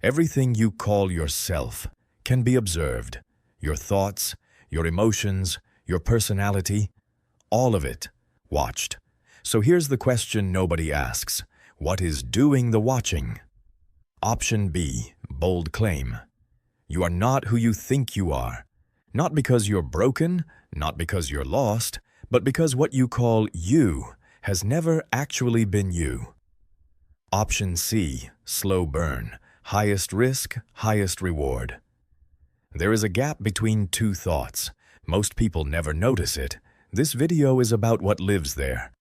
Everything you call yourself can be observed. Your thoughts, your emotions, your personality, all of it watched. So here's the question nobody asks. What is doing the watching? Option B, bold claim. You are not who you think you are. Not because you're broken, not because you're lost, but because what you call you has never actually been you. Option C, slow burn. Highest risk, highest reward. There is a gap between two thoughts. Most people never notice it. This video is about what lives there.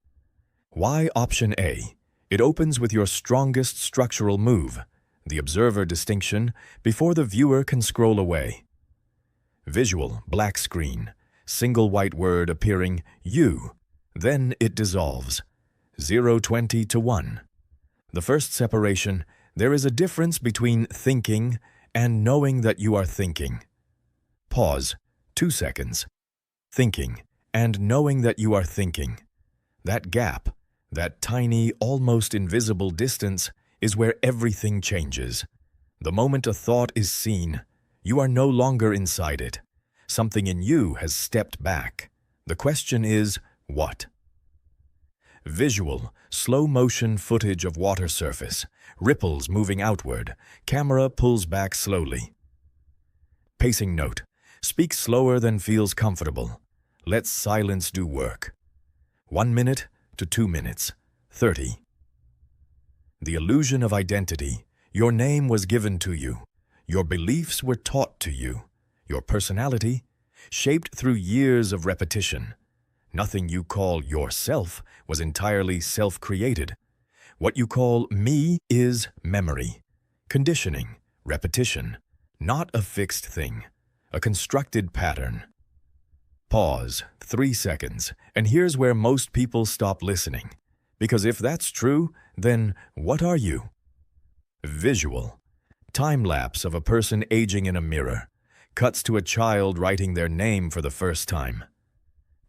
Why option A? It opens with your strongest structural move, the observer distinction, before the viewer can scroll away. Visual, black screen, single white word appearing, you. Then it dissolves. 0-20 to 1. The first separation, there is a difference between thinking and knowing that you are thinking. Pause. 2 seconds. Thinking and knowing that you are thinking. That gap, that tiny, almost invisible distance, is where everything changes. The moment a thought is seen, you are no longer inside it. Something in you has stepped back. The question is, what? Visual, slow-motion footage of water surface, ripples moving outward, camera pulls back slowly. Pacing note, speak slower than feels comfortable. Let silence do work. 1 minute to 2 minutes, 30. The illusion of identity. Your name was given to you. Your beliefs were taught to you. Your personality, shaped through years of repetition. Nothing you call yourself was entirely self-created. What you call me is memory, conditioning, repetition, not a fixed thing, a constructed pattern. Pause, 3 seconds, and here's where most people stop listening. Because if that's true, then what are you? Visual, time-lapse of a person aging in a mirror, cuts to a child writing their name for the first time.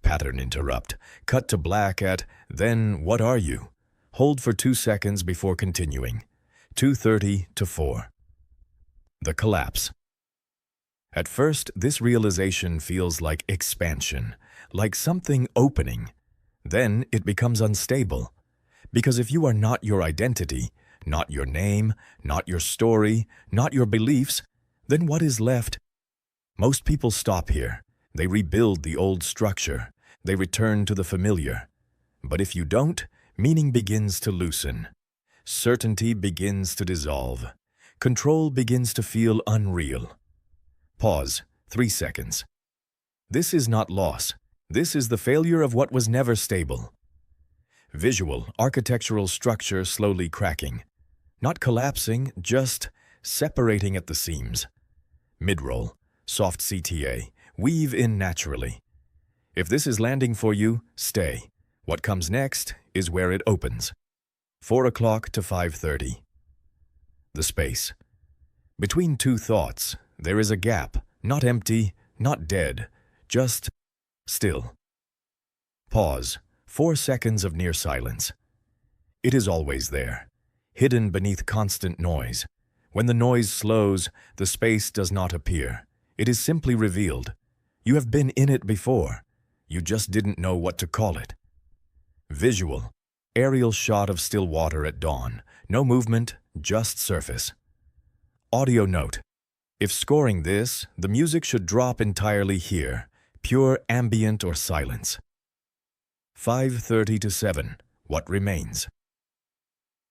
Pattern interrupt, cut to black at, then what are you? Hold for 2 seconds before continuing. 2:30 to 4. The collapse. At first, this realization feels like expansion, like something opening. Then it becomes unstable. Because if you are not your identity, not your name, not your story, not your beliefs, then what is left? Most people stop here. They rebuild the old structure. They return to the familiar. But if you don't, meaning begins to loosen. Certainty begins to dissolve. Control begins to feel unreal. Pause, 3 seconds. This is not loss. This is the failure of what was never stable. Visual, architectural structure slowly cracking. Not collapsing, just separating at the seams. Mid-roll, soft CTA, weave in naturally. If this is landing for you, stay. What comes next is where it opens. 4 o'clock to 5:30. The space. Between two thoughts, there is a gap, not empty, not dead, just still. Pause, 4 seconds of near silence. It is always there, hidden beneath constant noise. When the noise slows, the space does not appear. It is simply revealed. You have been in it before. You just didn't know what to call it. Visual, aerial shot of still water at dawn. No movement, just surface. Audio note. If scoring this, the music should drop entirely here. Pure ambient or silence. 5:30 to 7. What remains?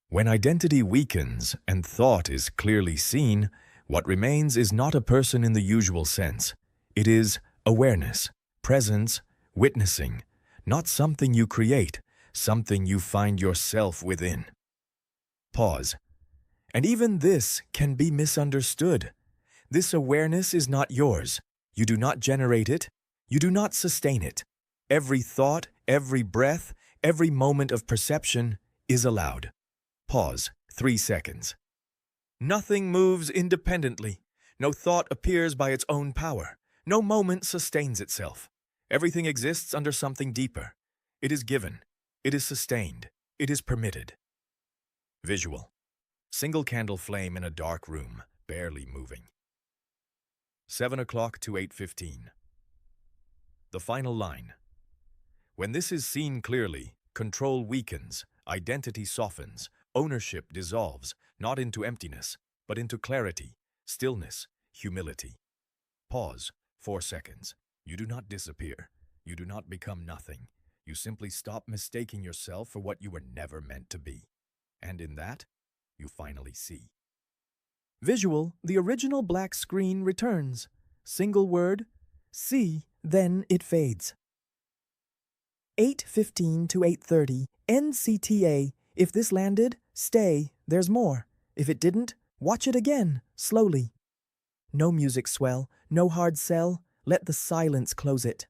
When identity weakens and thought is clearly seen, what remains is not a person in the usual sense. It is awareness, presence, witnessing, not something you create, something you find yourself within. Pause. And even this can be misunderstood. This awareness is not yours. You do not generate it. You do not sustain it. Every thought, every breath, every moment of perception is allowed. Pause, 3 seconds. Nothing moves independently. No thought appears by its own power. No moment sustains itself. Everything exists under something deeper. It is given. It is sustained. It is permitted. Visual. Single candle flame in a dark room, barely moving. 7 o'clock to 8:15. The final line. When this is seen clearly, control weakens, identity softens, ownership dissolves, not into emptiness, but into clarity, stillness, humility. Pause, 4 seconds. You do not disappear. You do not become nothing. You simply stop mistaking yourself for what you were never meant to be. And in that, you finally see. Visual, the original black screen returns. Single word, see, then it fades. 8:15 to 8:30, NCTA. If this landed, stay, there's more. If it didn't, watch it again, slowly. No music swell, no hard sell, let the silence close it.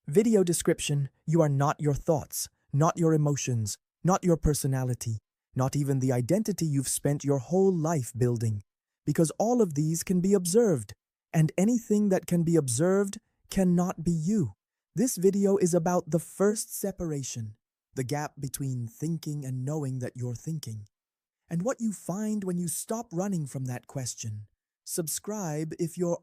Video description, you are not your thoughts, not your emotions, not your personality, not even the identity you've spent your whole life building. Because all of these can be observed, and anything that can be observed cannot be you. This video is about the first separation, the gap between thinking and knowing that you're thinking, and what you find when you stop running from that question. Subscribe if you're